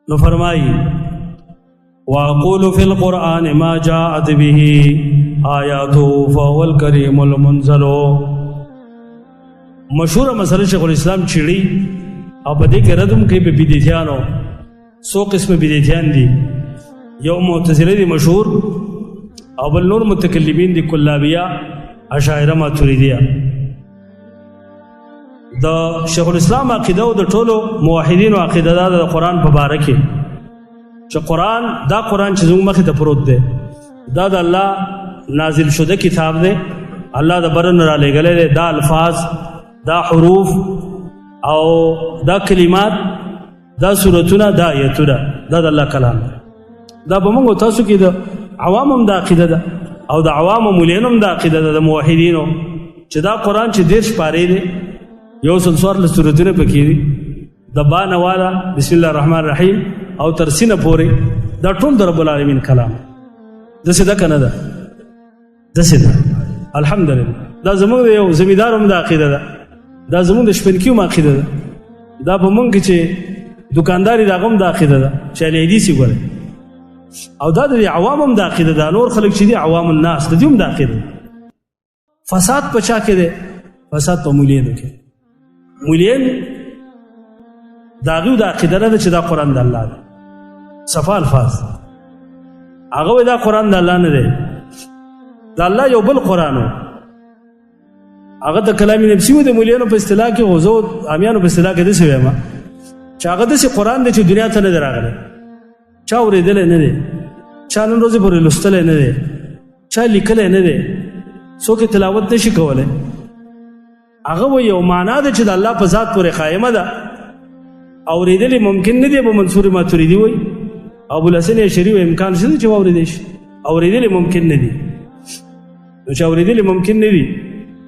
نو فرمائی وَأَقُولُ فِي الْقُرْآنِ مَا جَاءَتْ بِهِ آیَاتُهُ فَهُوَ الْكَرِيمُ الْمُنزَلُ. مشہور مسئلہ شیخ الاسلام چیڑی او په دې کې ردم کوي په بدعتیانو. سو قسم بدعتیان دي، یو معتزله دي مشهور، او بل نور متکلمین دي، کلابیه، اشاعره، ماتریدیه. د شیخ الاسلام عقیده او د ټولو موحدینو عقیده دا د قرآن په باره کې چې قرآن چې زموږ مخې ته پروت دی، دا د الله نازل شده کتاب دی، الله د بره نه رالیږلی دی. دا الفاظ، دا حروف او دا کلمات، دا صورتونه، دا آیتونه، دا د الله کلام دی. دا به موږ تاسو کې د عوام هم دا عقیده ده او د عوامو مولین هم دا عقیده ده د موحدینو چې دا قرآن چې 10 پارې دی، یو سل څوارلس سورتونه پکې دي، د با نه والا بسم الله الرحمن الرحیم او تر سینه پورې، دا ټول د رب العالمین کلام. داسې ده که نه ده؟ داسې ده. الحمدلله. دا زموږ د یو زمیندار هم دا عقیده ده، دا زموږ د شپنکي هم عقیده ده، دا په موږ کې چې دکانداري د هغه هم دا عقیده ده چې اهل حدیث یې ګورئ، او دا د عوام هم دا عقیده ده. نور خلک چې دي عوام الناس د دې هم دا عقیده ده. فساد په چا کې دی؟ فساد په مولینو کې. مولین د هغوی دا عقیده ده چې دا قرآن د الله دی، صفا الفاظ. هغه وایي دا قرآن د الله نه دی، د الله یو بل قرآن و، هغه د کلام نفسي و. د مولینو په اصطلاح کې، غوزو عامیانو په اصطلاح کې داسې وایم چې هغه داسې قرآن دی چې دنیا ته نه دی راغلی، چا اورېدلی نه دی، چا نن ورځې پورې لوستلی نه دی، چا لیکلی نه دی، څوک یې تلاوت نه شي کولی. هغه وایي یو معنا ده چې د الله په ذات پورې قایمه ده، اورېدلی ممکن نه دی. ابو منصور ماتریدي وایي، ابوالحسن اشعري وایي امکان شته چې واورېدی شي، اورېدلی ممکن نه دي. نو چې اورېدلی ممکن نه دي،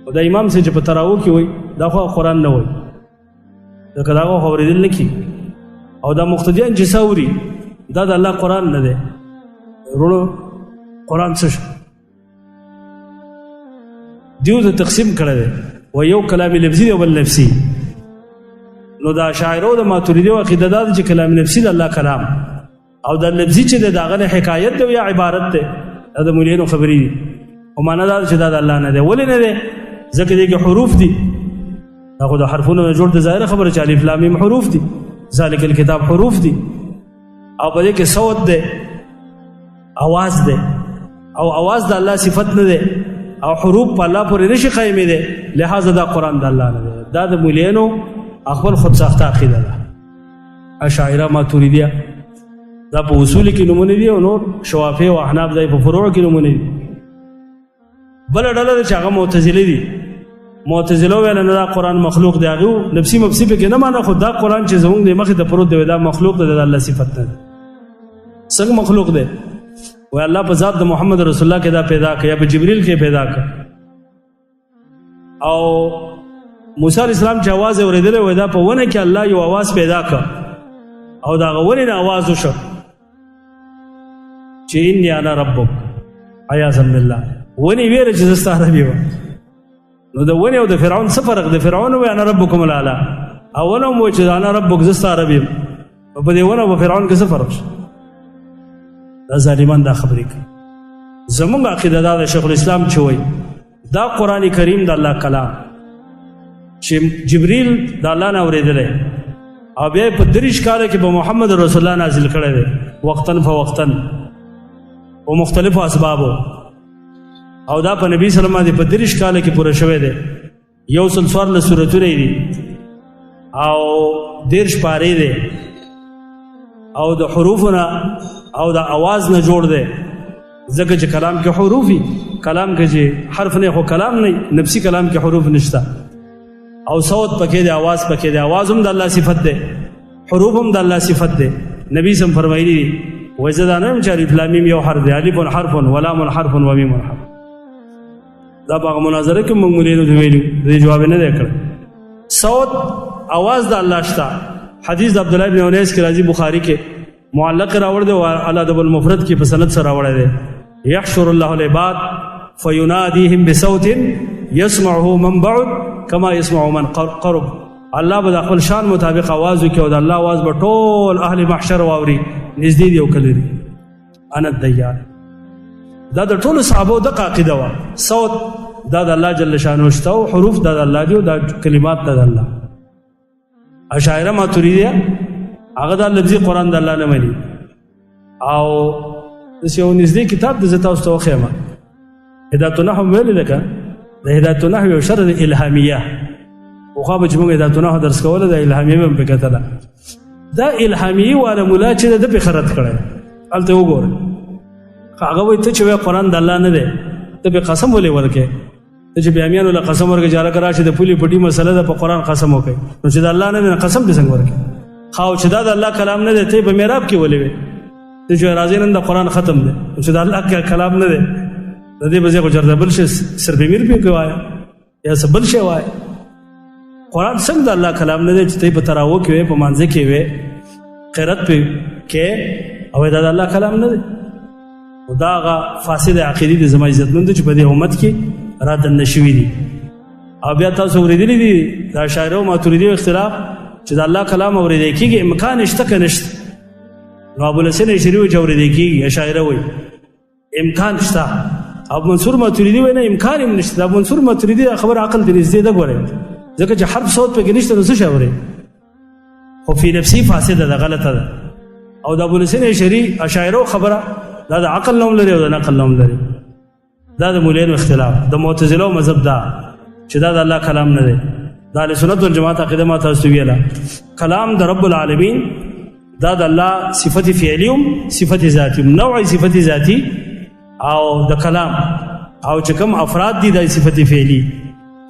او دا امام صاحب چې په تراو کې وایي دا خو قرآن نه وایي، ځکه دا خو اورېدل نه کېږي. او دا مقتدیان چې څه اوري، دا د الله قرآن نه دی. وروڼو قرآن څه شو؟ دیو ته تقسیم کړی دی، و یو کلام لفظي دی او بل نفسي. نو دا شاعرو د ماتریدیو عقیده دا ده چې کلام نفسي د الله کلام، او دا لفظي چې دی د هغه نه حکایت دی یا عبارت دی، دا د مولینو خبرې دي. او معنا دا چې دا د الله نه دی. ولې نه دی؟ ځکه دې کې حروف دي، دا خو د حرفونو نه جوړ د ظاهره خبره چې الف لام میم حروف دي، ذالک الکتاب حروف دي، او په دې کې صوت دی، اواز دی، او اواز د الله صفت نه دی، او حروف په الله پورې نشي قایمې دی، لہذا دا قرآن د الله نه دی. دا د مولینو خپل خود ساخته عقیده ده. اشاعره، ماتریدیه دا په اصول کې نمونه دي، او نور شوافی او احناف دا په فروع کې نمونه دي. بل ډله ده چې هغه معتزله دي. معتزله ویل نه دا قرآن مخلوق دی، هغه نفسي مفسي پکې نه مانه، خو دا قرآن چې زموږ د مخې ته پروت دی دا مخلوق دی، د الله صفت نه. څنګه مخلوق دی؟ وای الله په ذات د محمد رسول الله کې دا پیدا کړ، یا په جبرئیل کې پیدا کړ. او موسی علیہ السلام چې आवाज اوریدل وای دا په ونه کې الله یو आवाज پیدا کړ، او دا غوونه نه आवाज وشو چې انی انا ربک عیاذ بالله. ونی ویره چې زستا عربی و. نو د ونه او د فرعون څه فرق دی؟ فرعون وای انا ربکم الاعلى، او ونه مو چې انا ربک زستا عربی، په دې ونه او فرعون کې څه فرق شو؟ دا ظالمان دا خبرې کوي. زموږ عقیده دا د شیخ الاسلام چې وایي دا قرآن کریم د الله کلام چې جبرئیل د الله نه اورېدلی، او بیا په 30 کاله کې به محمد رسول الله نازل کړی دی، وقتاً فوقتاً او مختلفو اسبابو. او دا په نبی صلی الله علیه وسلم په 30 کاله کې پوره شوی دی. یو سل څوارلس سورتونه دي، او 10 پارې دی، او د حروفونه او د आवाज نه جوړ دی. ځکه چې کلام کې حروفي، کلام کې چې حرف نه، خو کلام نه، نفسي کلام کې حروف نشته. او صوت پکې دی، आवाज پکې دی، आवाज هم د الله صفت دی، حروف هم د الله صفت دی. نبی سم فرمایلی دی وجدانم چې الف لام میم یو حرف دی، الف حرف ولام حرف و میم حرف. دا په مناظره کې موږ مولینو دی ویلو، دې جواب نه دی کړ. صوت आवाज د الله شته. حدیث د عبد الله بن انیس کې راځي، بخاری کې معلق راوړ دی، او الادب المفرد کې په سند سره راوړی دی. یحشر الله العباد فینادیهم بصوت يسمعه من بعد كما يسمع من قرب. الله به د خپل شان مطابق आवाज وکړي او د الله आवाज به ټول اهل محشر واوري نږدې دی او کلی دی انا الديان. دا د ټولو صحابو د عقیده وا صوت دا د الله جل شانو شته او حروف دا د الله دی او دا کلمات دا د الله. اشاعره ماتوریدیه هغه د لفظي قران د الله نه مني او د یو نږدې کتاب د زتا واستو خیمه هدایت النحو ویل لکه د هدایت النحو یو شر د الهامیه او خو به موږ هدایت النحو درس کوله د الهامیه په کتله دا الهامیه ولا مولا چې د په خرت کړه الته وګوره هغه وایي ته چې قرآن د الله نه دی ته به قسم ولې ورکې ته چې بیامیان ولا قسم ورکې جاره کرا چې د پولی پټي مسله ده په قرآن قسم وکړي نو چې د الله نه دی قسم به څنګه ورکې خو چې دا د الله کلام نه دی ته په میراب کې ولې وې ته چې راځي نن د قرآن ختم دی چې د الله کلام نه دی د دې بځه کو چرته بل شي سر به میر به کوي یا سبل شي وای قرآن څنګه د الله کلام نه دی چې ته په تراو کې وې په مانځ کې وې قرات په کې او دا د الله کلام نه دی او دا غا فاسد عقیدې د زما عزتمند چې په دې امت کې را د نشوي دي او بیا تاسو ورېدلې دي دا شاعرو ماتوریدي اختلاف چې د الله کلام اورېدل کېږي امکان شته که نشته نو ابو الحسن شریف چې اورېدل کېږي اشاعره وایي امکان شته ابو منصور ماتوریدي وایي نه امکان هم نشته ابو منصور ماتوریدي خبر عقل دې نږدې ده ګوره ځکه چې حرف صوت پکې نشته نو څه شی اوري خو فی نفسي فاسده ده غلطه ده او د ابو الحسن شریف اشاعره خبره دا د عقل نوم لري او د نقل نوم لري دا د مولین اختلاف د معتزله مذهب دا چې دا د الله کلام نه دی دا د سنت والجماعت عقیده ما تاسو ویلا کلام د رب العالمین دا د الله صفت فعلیوم صفت ذاتی نوع صفت ذاتی او د کلام او چې کوم افراد دي د صفت فعلی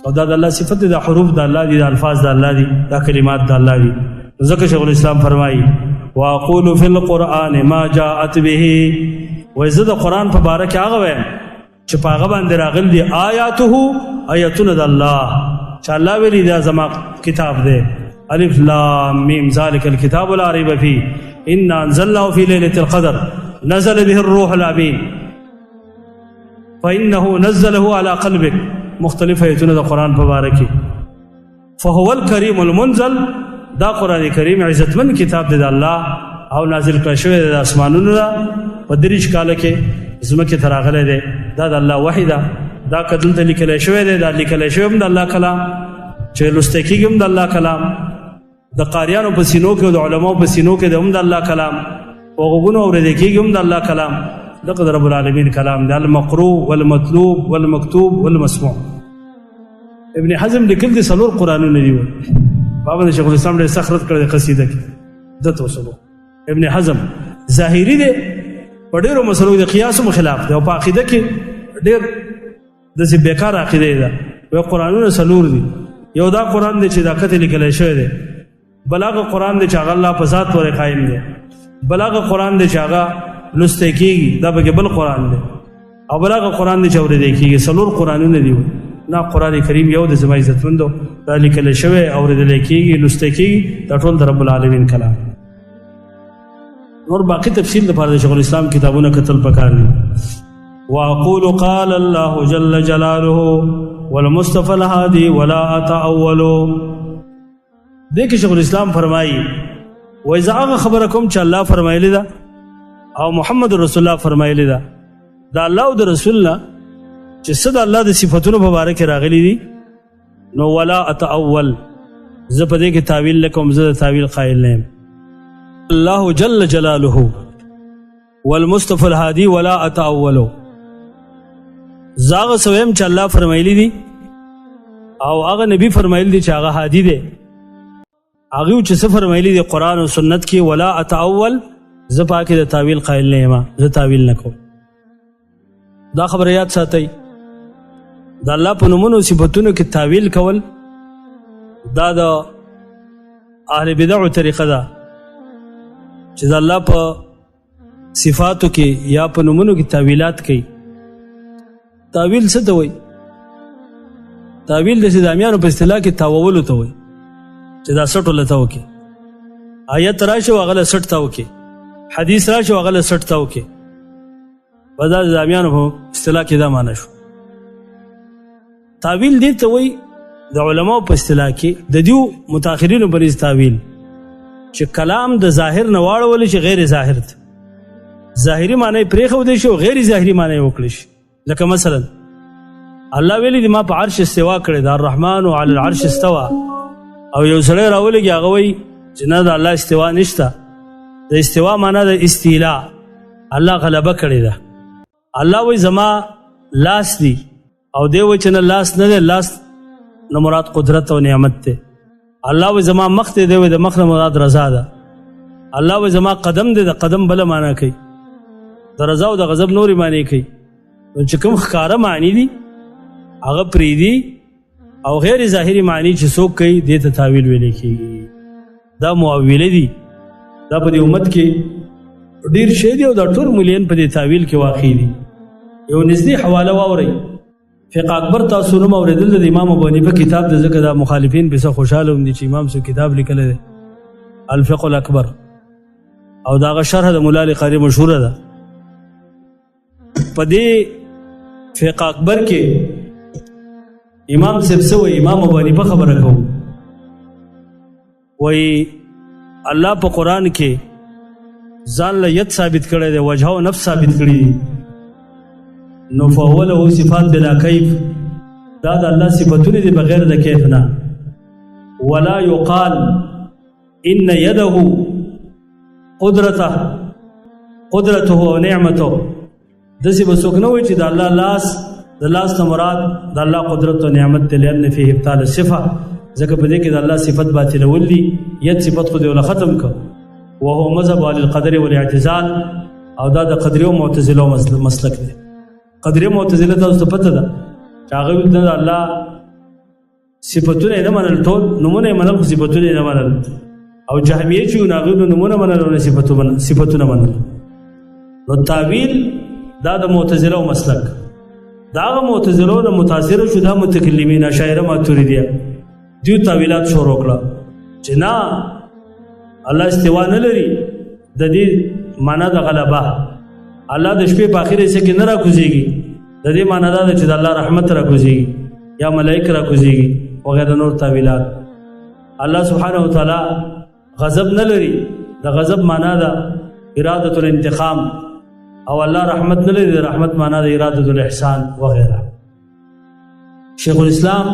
او دا د الله صفت د حروف د الله دي د الفاظ د الله دي د کلمات د الله دي ځکه شیخ الاسلام فرمایي واقول فی القرآن ما جاءت به وایزه د قرآن په باره کې هغه وایم چې په هغه باندې راغلي دي آیاته آیتونه د الله چې الله ویلي دا زما کتاب دی الف لام میم ذلک الکتاب لا ریب فیه انا انزلناه فی لیلة القدر نزل به الروح الامین فانه نزله على قلبك مختلف آیتونه د قرآن په باره کې فهو الکریم المنزل دا قرآن کریم عزتمن کتاب دی د الله او نازل کړی شوی د اسمانونو په دریش کاله کې زمکه ته راغلی دی دا د الله وحی ده دا که دلته لیکلی شوی دی دا لیکلی شوی هم د الله کلام چې لوستی کېږي هم د الله کلام د قاریانو په سینو کې او د علماو په سینو کې هم د الله کلام په غوږونو اورېدل کېږي هم د الله کلام دغه د رب العالمین کلام دی المقروء والمطلوب والمکتوب والمسموع ابن حزم لیکل دي څلور قرآنونه دي بابا د شیخ الاسلام ډېر سخت رد کړی قصیده کې دته وسلو ابن حزم ظاهری دی په ډېرو مسلو د قیاس خلاف دی او په عقیده کې ډېر داسې بیکار عقیده ده وایي قرآنونه څلور دي یو دا قرآن دی چې دا کته لیکلی شوی دی بل هغه قرآن دی چې هغه الله په ذات پورې قایم دی بل هغه قرآن دی چې هغه لوستی کېږي دا پکې بل قرآن دی او بل هغه قرآن دی چې اورېدل کېږي څلور قرآنونه دي نه قرآن کریم یو د زما عزتمندو دا لیکلی شوی اورېدل کېږي لوستی کېږي دا ټول د رب العالمین کلام نور باقی تفصیل لپاره د شیخ الاسلام کتابونه کتل پکار دي واقول قال الله جل جلاله والمصطفى الهادي ولا اتاول دې کې شیخ الاسلام فرمایي وای زه هغه خبره کوم چې الله فرمایلی ده او محمد رسول الله فرمایلی ده دا الله او د رسول الله چې صد الله د صفاتونو په باره کې راغلي دي نو ولا اتاول زه په دې کې تعویل لکم زه تعویل قائل نه الله جل جلاله والمصطفى الهادي ولا اتاول زاغه سویم چې الله فرمایلی دي او هغه نبی فرمایلی دي چې هغه هادي دي هغه چې څه فرمایلی دي قران او سنت کې ولا اتاول زه پاکه د تعویل قائل نه یم زه تعویل نکوم دا خبره یاد ساتئ د الله په نومونو صفاتونو کې تعویل کول دا د اهل بدع طریقه ده چې د الله په صفاتو کې یا په نومونو کې تعویلات کوي تعویل څه ته وایي تعویل د اسلامیانو په اصطلاح کې تاوولو ته وایي چې دا سټ ولته وکي آیت راشي او هغه سټ تا وکي حدیث راشي او هغه سټ تا وکي په دا اسلامیانو په اصطلاح کې دا معنی شو تعویل دې ته وایي د علماو په اصطلاح کې د دیو متأخرینو پر تعویل چې کلام د ظاهر نه واړول شي غیر ظاهر ته، ظاهری معنی پرېښودی شي او غیر ظاهري معنی وکړي شي. لکه مثلا الله ویلي دی ما په عرش استوا کړی دا الرحمن علی العرش استوا، او یو سړی راولېږي هغه وایي چې نه د الله استوا نشته. د استوا معنی د استیلا، الله غلبه کړې ده. الله وایي زما لاس دی او دی وایي چې نه لاس نه دی، لاس نه مراد قدرت او نعمت دی. الله وایي زما مخ دی، دی وایي د مخ نه مراد رضا ده. الله وایي زما قدم دی، د قدم بله معنی کوي، د رضا او د غضب نورې معنی کوي. نو چې کوم ښکاره معنی دي هغه پرېږدي او غیر ظاهري معنی چې څوک کوي دې ته تاویل ویلی کېږي. دا معوله دي، دا په دې امت کې ډېر شی دي او دا ټول ملین په دې تاویل کې واقع دي. یو نږدې حواله واورئ، فقه اکبر تاسو نوم اورېدل د امام ابو حنیفه کتاب د ځکه دا مخالفین پسې خوشحاله هم دي چې امام صاحب کتاب لیکلی دی الفقه الاکبر، او د هغه شرح د مولا علی قاري مشهوره ده. په دې فقه اکبر کې امام صاحب څه وایي، امام ابو حنیفه خبره کوو، وایي الله په قرآن کې ځان له ید ثابت کړی دی، وجه او نفس ثابت کړي دي. نو فهو له صفات بلا کیف، دا د الله صفتونه دي بغیر د کیف نه. ولا یقال ان یده قدرته او نعمته، داسې به څوک نه وایي چې د الله لاس، د لاس نه مراد د الله قدرت او نعمت دی، لأن فيه ابطال الصفه، ځکه په دې کې د الله صفت باطلول دي. ید صفت خو دې ولا ختم کړه. وهو مذهب اهل القدر والاعتزال، او دا د قدریو معتزله مسلک دی. قدریو معتزله تاسو ته پته ده چې هغه د الله صفتونه نه منل، ټول نومونه یې منل خو صفتونه یې نه منل. او جهمیه چې هغوی نومونه منل او نه صفتونه منل. نو تاویل دا د معتزله مسلک، دا هغه معتزله نه متاثر شو دا متکلمین اشاعره ماتوریدیه دیو تاویلات شروع کړه چې نه الله استوا نه لري، د دې معنا د غلبه، الله د شپې په اخر حصے کې نه راکوزیږي، د دې معنا دا ده چې د الله رحمت راکوزیږي یا ملائکه راکوزیږي وغیرہ نور تاویلات. الله سبحانه وتعالی غضب نه لري، د غضب معنا ده اراده الانتقام، او الله رحمت نه لري، د رحمت معنا ده اراده الاحسان وغیرہ. شیخ الاسلام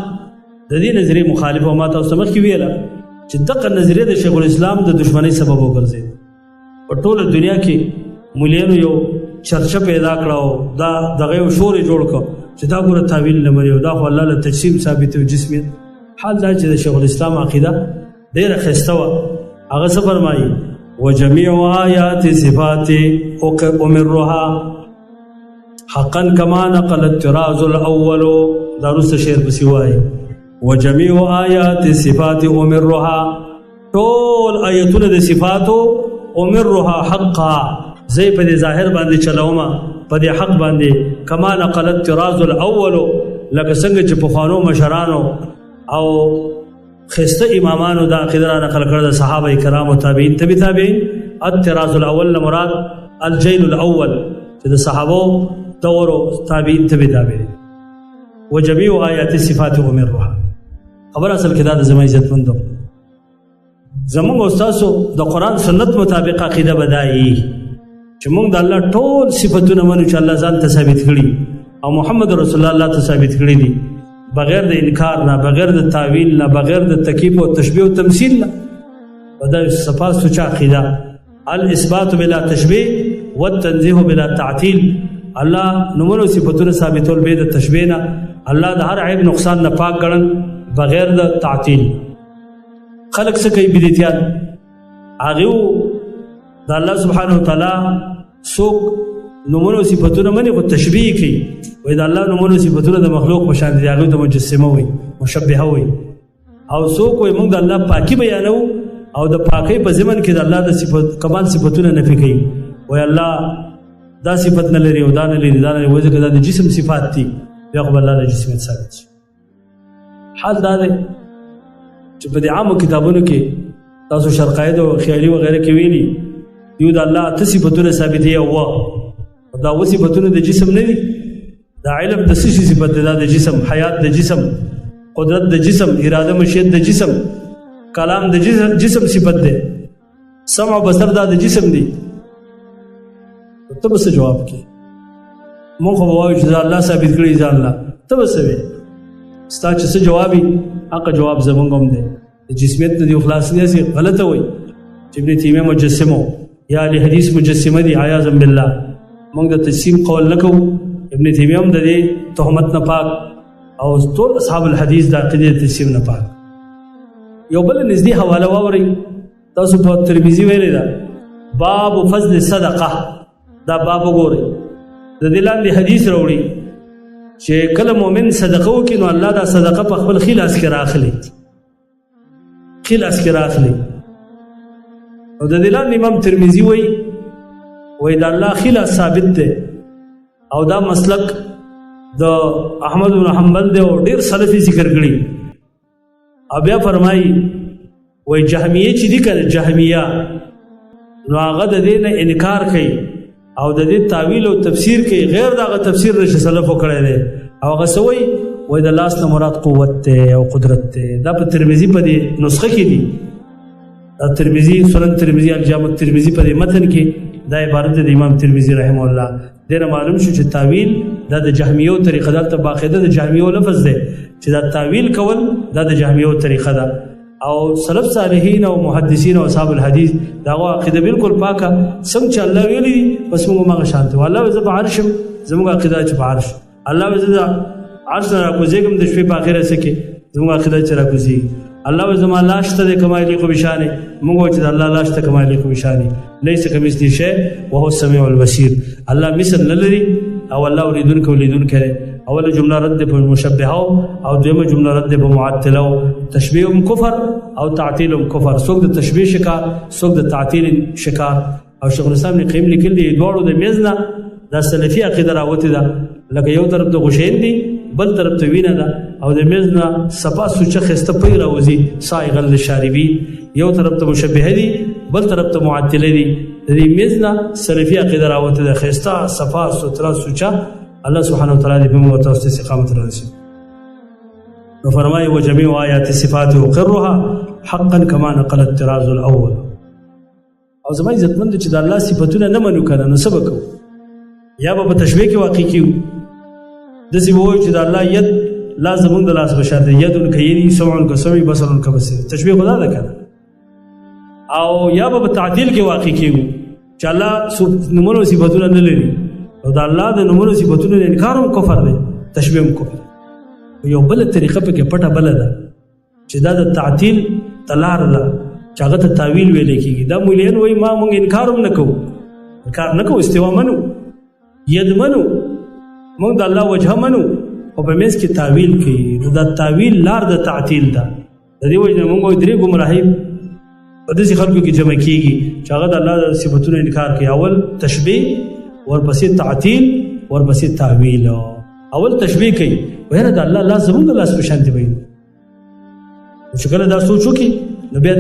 د دې نظریې مخالف او ما تاسو مخکې ویله چې دغه نظریه د شیخ الاسلام د دشمنی سبب وګرځید. په ټوله دنیا کې مولانو یو چرچه پیدا کړه او دا دغه یو شور جوړ کړ چې دا ګوره تاویل نه مني او دا خو الله له تجسیم ثابت او جسمیت. حال دا چې د شیخ الاسلام عقیده ډېره ښایسته وه. هغه څه فرمایي وجميع آیات صفات امرها حقا كما نقل الطراز الاول، دا وروسته شعر پسې وایي وجميع آیات صفات امرها، ټول آیتونه د صفاتو امرها حقا، زي په دې ظاهر باندې چلومه، په دې حق باندې كما نقل الطراز الاول، لکه څنګه چې پخوانو مشرانو او خسته امامانو دا عقیده را نقل کړه د صحابه کرامو تابعین تبع تابعین. الطراز الاول مراد الجيل الاول چې د صحابو دور تابعین تبع تابعین. وجميع آیات صفات امرها، خبر اصل کې دا د زمای عزت مندو زمونږ استادو د قران سنت مطابق عقیده بدایي چې موږ د الله ټول صفاتونه منو چې الله ځان ته ثابت کړي او محمد رسول الله ته ثابت کړي دي، بغیر د انکار نه، بغیر د تعویل نه، بغیر د تکیف او تشبیه او تمثیل نه. ودا صفات سوچ عقیده الاثبات بلا تشبیه والتنزيه بلا تعطیل، الله نومونو صفاتونه ثابتول به د تشبیه نه، الله د هر عیب نقصان نه پاک ګڼل بغیر د تعطیل. خلق څه کوي بدعتيان، هغه د الله سبحانه وتعالی څوک نومونو صفاتونه مني خو تشبیه کوي، وای د الله نومونو صفاتونه د مخلوق په شان دي، هغه ته مجسمه وي، مشبهه وي. او څوک وای موږ د الله پاکي بیانو او د پاکۍ په ضمن کې د الله د صفات کمال صفاتونه نفي کوي، وای الله دا صفت نه لري او دا نه لري، دا نه وایي ځکه دا د جسم صفات دي، بیا خو الله د جسمیت ثابت شي. حال دا دی چې په دې عامو کتابونو کې تاسو شرقاید او خیالي وغیرہ کې ویلي یو د الله ته صفاتونه ثابتې او دا و صفاتونه د جسم نه دي، دا علم د څه صفت ده، د جسم حیات د جسم قدرت د جسم، اراده مشیت د جسم، کلام د جسم صفت ده، سمع و بصر دا د جسم دی. ته به څه جواب کې؟ مونږ خو به وایو چې الله ثابت کړي ځان له، ته به څه وایې؟ ستا چې څه جواب وي هغه جواب زمونږ هم دی. د جسمیت نه دي خلاص داسې غلطه وایي چې ابن تیمیه مجسمه یا اهل حدیث مجسمه دي، عیاذا بالله. مونږ د تجسیم قول نه کوو، ابن تیمیه هم د دې تهمت نه پاک او ټول اصحاب الحدیث د عقیدې د تجسیم نه پاک. یو بل نږدې حواله واورئ، تاسو په ترمذي ویلې ده باب فضل صدقه، دا باب وګورئ. د دې لاندې حدیث راوړي چې کله مؤمن صدقه وکړي نو الله دا صدقه په خپل خیل لاس کې راخلي، خیل لاس کې راخلي. او د دې لاندې امام ترمذي وایي دا الله خیل ثابت دی او دا مسلک د احمد بن حنبل دی او ډیر سلفي ذکر کړي. او بیا فرمایي وایي جهمیه چې دي کنه، جهمیه نو هغه د دې نه انکار کوي او د دې تعویل او تفسیر کوي غیر دغه تفسیر نشه سلفو کړی دی. او هغه څه وایي د لاس نه مراد قوت دی او قدرت دی. دا په ترمذي په دې نسخه کې دي، دا ترمذي سنن ترمذي الجامع ترمذي په دې متن کې دا عبارت د امام ترمذي رحمه الله. دغه معلوم شو چې تعویل دا د جهمیو طریقه ده، ته باقاعده د جهمیو لفظ دی چې دا تعویل کول دا د جهمیو طریقه ده. او سلف صالحین او محدثین او اصحاب الحدیث داغه عقیده بالکل پاکه، څنګه چې الله ویلي بس موږ مغه شانته والله وزه په عرش زموږ عقیده چې په عرش الله وزه عرش را کوزیګم د شپې په اخره سکه زموږ عقیده چې را کوزي الله وزه ما لاشته د کمالي کو بشانه موږ چې الله لاشته کمالي کو بشانه ليس كمثله شيء وهو السميع البصير. الله مثل لري او الله اوریدونکو لیدونکو. اوله جمله رد په مشبهه او دویمه جمله رد په معطله. تشبیه کفر او تعطیل کفر، څوک د تشبیه شکار څوک د تعطیل شکار. او شیخ الاسلام ابن قیم لیکل دي دواړو د میزنه د سلفي عقیده راوته ده، لکه یو طرف ته غشین دي بل طرف ته وینه ده او د میزنه صفا سوچه خسته پي راوځي صائغ للشاربین. یو طرف ته مشبهه دي بل طرف ته معطله دي. د دې میزنه سلفي عقیده راوته ده، خسته صفا سترا سوچه. الله سبحانه وتعالى په موږ تاسو استقامت راوړي. نو فرمایي وجميع آیات صفات وقرها حقا كما نقل الطراز الاول. او زما عزتمند چې د الله صفاتونه نه منو کنه نو سبق یا به تشبیه کې واقع کیو د سی وایي چې د الله ید لازم د لاس بشر دی، ید کینی سمع کسمع بصر کبصر، تشبیه خدا ده کنه. او یا به تعدیل کې واقع کیو چې الله نمونه صفاتونه نه لري او د الله د نمونه صفاتونو انکار هم کفر دی، تشبیه هم کفر. یو بل طریقه په کې پټه بل ده چې دا د تعطیل تلار له چې هغه ته تعویل ویل کېږي. دا مولین وایي ما مونږ انکار هم نه کوو، انکار نه کوو، استوا منو، ید منو، مونږ د الله وجه منو او په منځ کې تعویل کوي. نو دا تعویل لار د تعطیل ده. د دې وجه مونږ درې ګمراهي په داسې خلکو کې جمع کېږي چې هغه د الله د صفاتونو انکار کوي. اول تشبیه، ورپسې تعطیل، ورپسې تعویل. اول تشبیه کوي ویره د الله لاس زموږ د لاس په شان دی وایي. چې کله دا سوچ وکړي نو بیا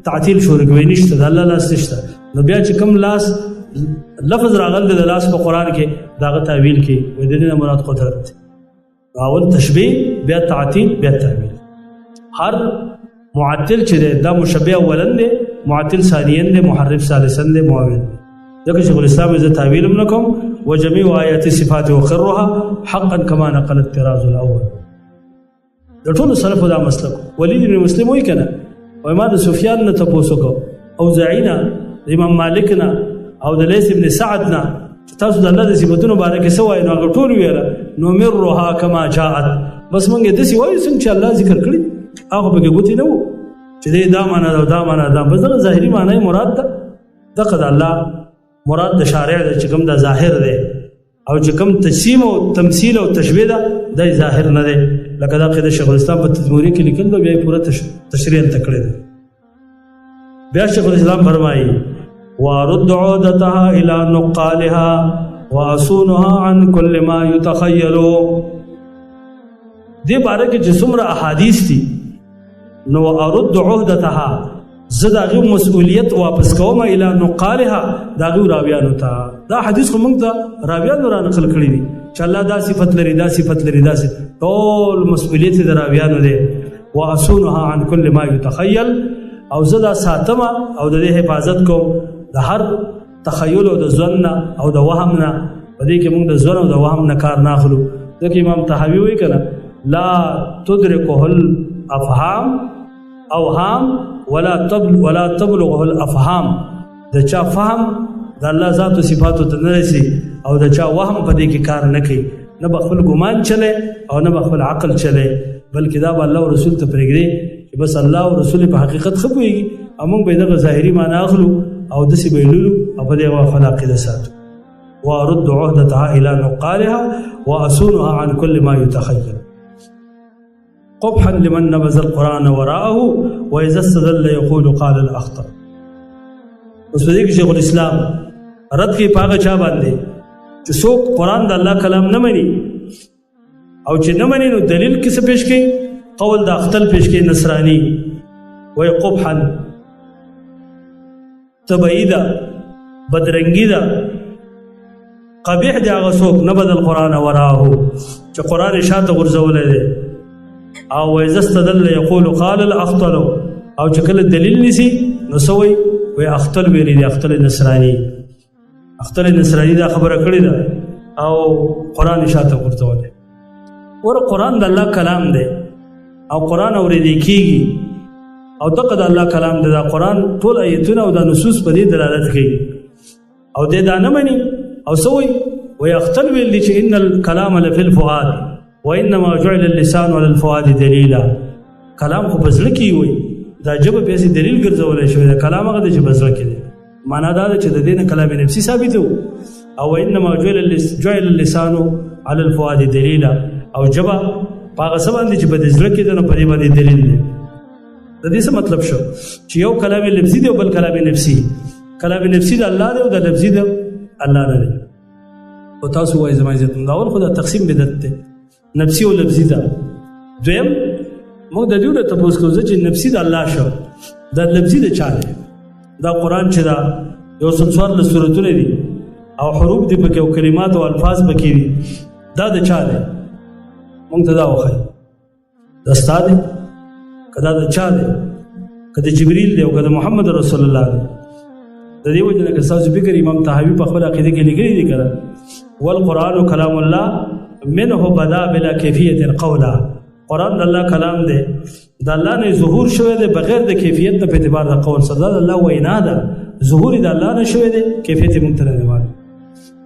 تعطیل شروع کوي، نشته د الله لاس نشته. نو بیا چې کوم لاس لفظ راغل د لاس په قرآن کې داغه تعویل کوي وایي د دې نه مراد قدرت. اول تشبیه، بیا تعطیل، بیا تعویل. هر معطل چې دا مشبه اولن دی، معطل ثانیاً دی، محرف ثالثاً دی، معاون دی. ځکه شیخ الاسلام زه تعویل هم نه کوم. وجميع آیات صفات وقرها حقا كما نقل الطراز الاول. د ټولو سلفو دا مسلک. ولید بن مسلم وایي کنه وایي ما د سفیان نه تپوسو کو او زعینا د امام مالک نه او د لیث ابن سعد نه چې تاسو د الله د صفاتونو باره کې څه وایي نو هغه ټول ویله نو مرها کما جاءت. بس مونږ داسې وایو څنګه چې الله ذکر کړي هغه پکې ګوتې نه وو چې دا معنا ده دا معنا ده. بس دغه ظاهري معنی مراد ده دغه د الله مراد د شارع د چې کوم د ظاهر دی او چې کوم تجسیم او تمثيل او تشبیه ده د ظاهر نه دی. لکه دا قاعده شیخ الاسلام په تدموری کې لیکل دا بیا پوره تشریح تکړه ده. بیا شیخ الاسلام فرمایي وارد عودتها الى نقالها واصونها عن كل ما يتخيل. دې باره کې چې څومره احادیث دي نو ارد عودتها زداغه مسؤلیت واپس کوم اله نقالها داغه راویانو ته. دا حدیث خو موږ ته راویانو را نقل کړی دي چې الله دا صفت لري دا صفت لري دا ټول مسؤلیت د راویانو دی. واصونها عن كل ما يتخيل او زه دا ساتم او د دې حفاظت کوم د هر تخیل او د ظن او د وهم نه. په دې کې موږ د ظن او د وهم نه کار نه اخلو. ځکه امام طحاوي وایي کنه لا تدركه الافهام اوهام ولا تبلغه الافهام. د چا فهم د الله ذات او صفاتو ته نه رسي او د چا وهم په دې کې کار نه کوي. نه به خپل ګمان چلے او نه به خپل عقل چلے، بلکې دا به الله او رسول ته پرېږدي چې بس الله او رسول په حقیقت ښه پوهېږي او موږ به یې دغه ظاهري معنا اخلو او داسې به یې لولو او په دې خپله عقیده ساتو. وارد عهدتها الى نقالها واصونها عن كل ما يتخيل قبحا لمن نبذ القرآن وراءه واذا استدل يقول قال الاخطر. اوس په دې کې شیخ الاسلام رد کوي په هغه چا باندې چې څوک قرآن د الله کلام نه مني او چې نه مني نو دلیل کې څه پیش کوي؟ قول د اختل پیش کوي نصرانی. وایي قبحا تبعی ده، بدرنګي ده، قبیح دی هغه څوک نبذ القرآن وراءه چې قرآن شاته غورځولی دی. او واذا استدل یقول قال الاخطل او چې کله دلیل نیسي نو څه وایي؟ وایي اختل ویلی دی، اختل نصرانی. اختل نصرانی دا خبره کړې ده او قرآن شاته غورځولی. ور قرآن د الله کلام دی او قرآن اورېدل کېږي او دغه د الله کلام دی. دا قرآن ټول آیتونه او دا نصوص په دې دلالت کوي او دې دا نه مني او څه وایي؟ وایي اختل ویل دي چې ان الکلام لفی الفؤاد وانما جعل اللسان على الفؤاد دلیلا. کلام خو په زړه کې وي، دا ژبه پسې دلیل ګرځولی شوی دی. کلام هغه دی چې په زړه کې دی. معنا دا ده چې د دې نه کلام نفسي ثابت و او انما جعل اللسان على الفؤاد دلیلا او ژبه په هغه څه باندې چې په زړه کې دی نو په دې باندې دلیل دی. د دې څه مطلب شو چې یو کلام لفظي دی او بل کلام نفسي. کلام نفسي د الله دی او د لفظي د الله نه دی. او تاسو وایي زما عزت مند اول خو دا تقسیم بدعت دی، نفسي او لفظي ده. دویم موږ د دې نه تاسو کوو چې نفسي د الله شو د لفظي د چا دی؟ دا قرآن چې دا یو څلور سورتونه دي او حروف دي پکې او کلمات او الفاظ پکې دي، دا د چا دی؟ موږ ته دا وښایي. دا ستا دی که دا د چا دی؟ که د جبریل دی او که د محمد رسول الله دی؟ د دې وجه نه که ستاسو فکر امام طحاوي په خپله عقیده کې لیکلي دي که والقرآن کلام الله منه بدا بلا کیفیت قولا. قرآن د الله کلام دی، د الله نه ظهور شوی دی بغیر د کیفیت نه په اعتبار د قول سره. د الله وینا ده، ظهور د الله نه شوی دی، کیفیت یې موږ ته نه دی معلوم.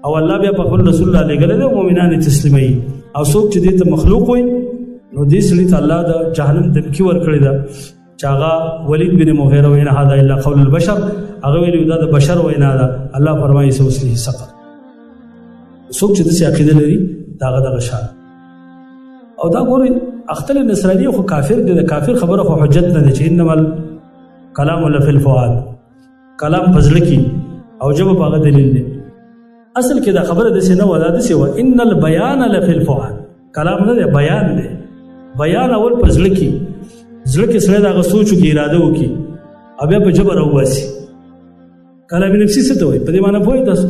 او الله بیا په خپل رسول الله لېږلی دی او مؤمنان یې تسلیموي. او څوک چې دې ته مخلوق وایي نو دې سړي ته الله د جهنم دمکي ورکړې ده چې هغه ولید بن مغیره وایي نه هذا الا قول البشر. هغه ویلي دا د بشر وینا ده. الله فرمایي سوسلیه سقر. څوک چې داسې عقیده لري د هغه دغه شان. او دا ګورئ اختل نصرانی خو کافر دی. د کافر خبره خو حجت نه ده چې انما الکلام لفی الفؤاد، کلام په زړه کې او ژبه په هغه دلیل دی. اصل کې دا خبره داسې نه وه، دا داسې وه ان البیان لفی الفؤاد. کلام نه دی، بیان دی. بیان اول په زړه کې، زړه کې سړی د هغه سوچ وکړي، اراده وکړي او بیا په ژبه راوباسي. کلام نفسي څه ته وایي؟ په دې معنی پوهئ تاسو؟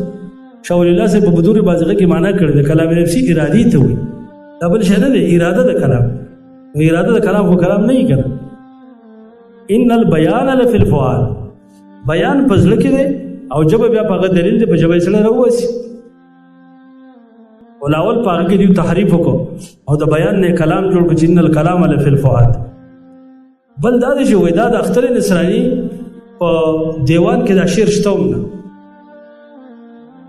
شاه ولی الله صاحب په بدور بازغه کې معنی کړی دی کلام نفسي ارادي ته وایي. دا بل شی نه دی، اراده د کلام. نو اراده د کلام خو کلام نه یې کنه. ان البیان لفی الفؤاد، بیان په زړه کې دی او ژبه بیا په هغه دلیل دی، په ژبه یې سړی راوباسي. ولاول په هغه کې دیو تحریف وکړو او د بیان نه کلام جوړ کړو چې ان الکلام لفی الفؤاد. بل دا دی چې وایي دا د اختر نصرانی په دیوان کې دا شعر شته هم نه.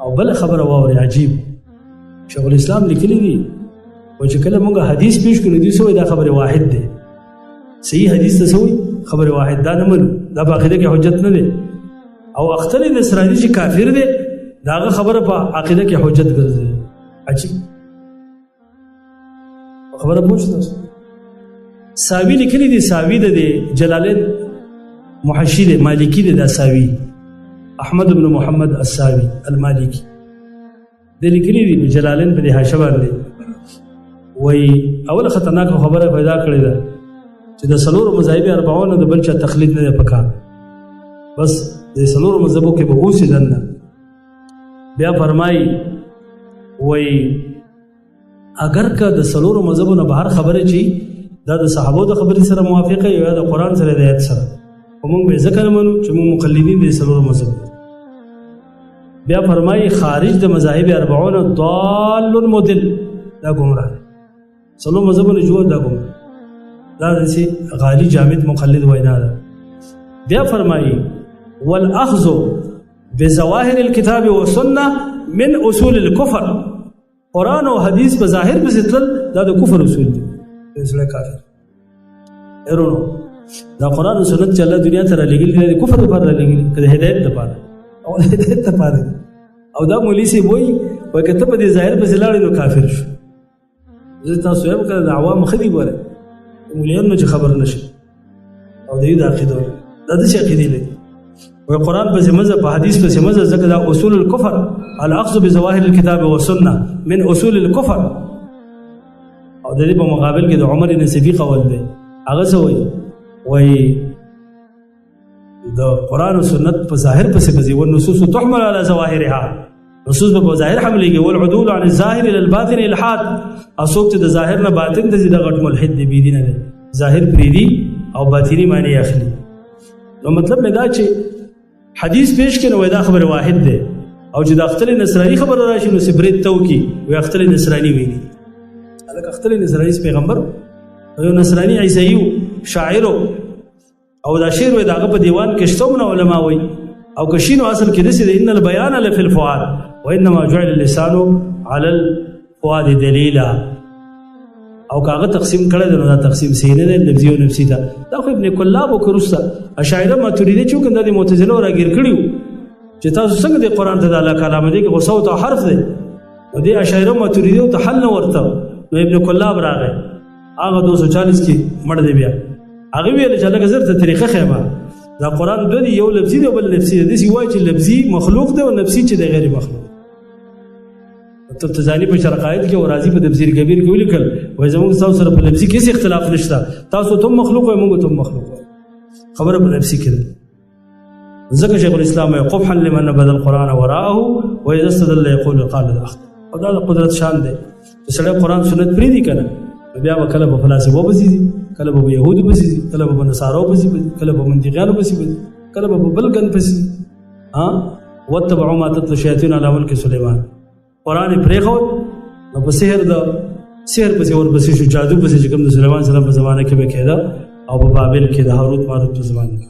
او بل خبره واوري عجیب، شیخ الاسلام لیکلی دي و چې کله مونږ حدیث پیش کړو دي سوې دا خبره واحد دی. صحیح حدیث ته سوې خبره واحد دا نه منو، دا په عقیده کې حجت نه دی. او اختر نصرانی چې کافر دی داغه خبره په عقیده کې حجت ګرځي. عجیب خبره پوښتنه. ساوی لیکلی دي، ساوی د جلالین محشی دی، مالکی دی. دا ساوی احمد بن محمد الساوی المالکی د لیکلی دي جلالین په حاشیه باندې. وای اول خطرناک خبره پیدا کړې ده چې د سلور مذاهب 40 د بل چا تقلید نه پکا، بس د سلور مذهبو کې به اوسې دنه. بیا فرمای وای اگر که د څلورو مذهبونو بهر خبره چی دا د صحابو د خبرې سره موافقه یا د قرآن سره د آیت سره موږ به ځکه نه منو چې موږ مقلدین دي څلورو مذهب. بیا فرمایي خارج د مذاهب اربعون ضال مضل، دا ګمراه. څلورو مذهبونو جوړ دا ګمراه، دا داسې غالي جامد مقلد وینا ده. بیا فرمایي والاخذ بظواهر الكتاب والسنه من اصول الكفر، قرآن او حدیث په ظاهر پسې تلل دا د کفر اصول دي. اسلام کافر ایرونو دا قرآن او سنت چې الله دنیا ته را لېږلي دي د کفر لپاره را لېږلي که د هدایت لپاره او د هدایت لپاره او دا مولوي صاحب وایي که ته په دې ظاهر پسې لاړې نو کافر شو. زه تاسو وایم که د عوام ښه دي ګوره مولویانو چې خبر نه شي او د دې د عقیدو دا داسې عقیدې لري وایي قرآن پسې مزه په حدیث پسې مزه ځکه دا اصول الکفر الاخذ بظواهر الكتاب والسنه من اصول الكفر. او د دې په مقابل کې د عمر نصفي قول دی، هغه څه وایي د قرآن او سنت په ظاهر پسې بځي والنصوص تحمل على ظواهرها، نصوص په ظاهر حملېږي والعدول عن الظاهر الى الباطن الحاد، او څوک چې د ظاهر نه باطن ته ځي د غټ ملحد دی بې دینه دی، ظاهر پرېږدي او باطني معنی اخلي. نو مطلب مې دا چې حدیث پیش کړي نو دا خبره واحد دی، او چې د اختر نصرانی خبره راشي نو سبرت توکي وي اختر نصرانی ویلي هلکه اختر نصرانی پیغمبر یو نصرانی عیسائی شاعر او دا شعر وي داغه په دیوان کې شتومنه علما وي او کشینو اصل کې دسي ان البيان لفي الفؤاد وانما جعل اللسان على الفؤاد دليلا، او کاغه تقسیم کړه دا تقسیم سینه نه لفظي او نفسي دا خو ابن کلاب او کروستا اشاعره ماتوریدی چې کنده د معتزله راګیر کړیو چې تاسو څنګه د قران ته د الله کلام دی کې غوسه او حرف دی او د اشاعره ماتوریدی ته حل نه ورته نو ابن کلاب راغی هغه 240 کې مړ دی بیا هغه ویل چې لکه زر ته طریقه خیمه دا قران د یو لفظي دی بل نفسي دی سی وای چې لفظي مخلوق دی او نفسي چې د غیر مخلوق. تبتزانی په شرقایت کې او راضی په تفسیر کبیر کې ولیکل وای زموږ تاسو سره په لفظي کې څه اختلاف نشته، تاسو ته مخلوق او موږ ته مخلوق خبره په نفسي کې ده. ذکر شیخ الاسلام قبحا لمن بدل القران وراءه واذا استدل يقول قال الاخ، او دا قدرت شان دی چې سره قران سنت پری دي کنه بیا وکاله په فلسفه وبسي کله به يهودي بسي کله به نصارو بسي کله به منطقيانو بسي کله به بلګن بسي ها وتبعوا ما تتلو الشياطين على ملك سليمان، قران پرې خو نو په سحر پسې ور پسې شو جادو پسې چې کوم د سليمان سلام په زمانه کې به کېده او په بابل کې د هاروت ماروت په زمانه کې